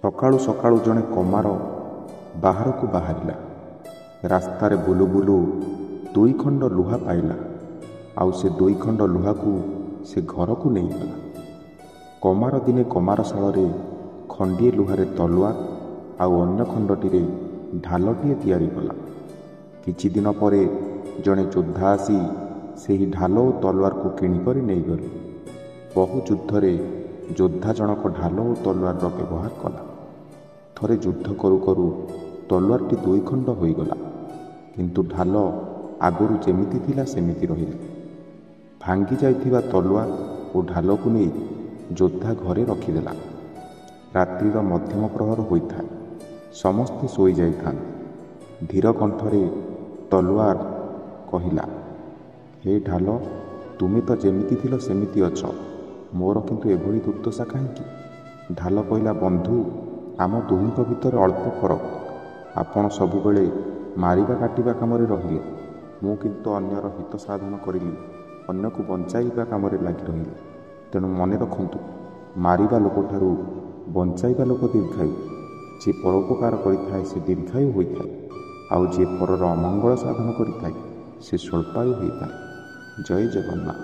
ସକାଳୁ ସକାଳୁ ଜଣେ କମାର ବାହାରକୁ ବାହାରିଲା। ରାସ୍ତାରେ ବୁଲୁ ବୁଲୁ 2 ଖଣ୍ଡ ଲୁହା ପାଇଲା। ଆଉ ସେ 2 ଖଣ୍ଡ ଲୁହାକୁ ସେ ଘରକୁ ନେଇଗଲା। କମାର ଦିନେ କମାରଶାଳରେ ଖଣ୍ଡିଏ ଲୁହାରେ ତଲୁଆର ଆଉ ଅନ୍ୟ ଖଣ୍ଡଟିରେ ଢାଲଟିଏ ତିଆରି କଲା। କିଛି ଦିନ ପରେ ଜଣେ ଯୋଦ୍ଧା ଆସି ସେହି ଢାଲ ଓ ତଲୁଆରକୁ କିଣିକରି ନେଇଗଲେ। ବହୁ ଯୁଦ୍ଧରେ ଯୋଦ୍ଧା ଜଣକ ଢାଲ ଓ ତଲୁଆରର ବ୍ୟବହାର କଲା। ଥରେ ଯୁଦ୍ଧ କରୁ କରୁ ତଲୁଆରଟି 2 ଖଣ୍ଡ ହୋଇଗଲା, କିନ୍ତୁ ଢାଲ ଆଗରୁ ଯେମିତି ଥିଲା ସେମିତି ରହିଲା। ଭାଙ୍ଗି ଯାଇଥିବା ତଲୁଆର ଓ ଢାଲକୁ ନେଇ ଯୋଦ୍ଧା ଘରେ ରଖିଦେଲା। ରାତ୍ରିର ମଧ୍ୟମ ପ୍ରହର ହୋଇଥାଏ। ସମସ୍ତେ ଶୋଇଯାଇଥାନ୍ତି। ଧୀର କଣ୍ଠରେ ତଲୁଆର କହିଲା, ହେ ଢାଲ, ତୁମେ ତ ଯେମିତି ଥିଲ ସେମିତି ଅଛ, ମୋର କିନ୍ତୁ ଏଭଳି ଦୁର୍ଦ୍ଦଶା କାହିଁକି? ଢାଲ କହିଲା, ବନ୍ଧୁ, ଆମ ଦୁହିଁଙ୍କ ଭିତରେ ଅଳ୍ପ ଫରକ। ଆପଣ ସବୁବେଳେ ମାରିବା କାଟିବା କାମରେ ରହିଲେ, ମୁଁ କିନ୍ତୁ ଅନ୍ୟର ହିତ ସାଧନ କରିଲି, ଅନ୍ୟକୁ ବଞ୍ଚାଇବା କାମରେ ଲାଗି ରହିଲି। ତେଣୁ ମନେ ରଖନ୍ତୁ, ମାରିବା ଲୋକଠାରୁ ବଞ୍ଚାଇବା ଲୋକ ଦୀର୍ଘାୟୁ। ଯିଏ ପରୋପକାର କରିଥାଏ ସେ ଦୀର୍ଘାୟୁ ହୋଇଥାଏ, ଆଉ ଯିଏ ପରର ଅମଙ୍ଗଳ ସାଧନ କରିଥାଏ ସେ ସ୍ୱଳ୍ପାୟୁ ହୋଇଥାଏ। ଜୟ ଜଗନ୍ନାଥ।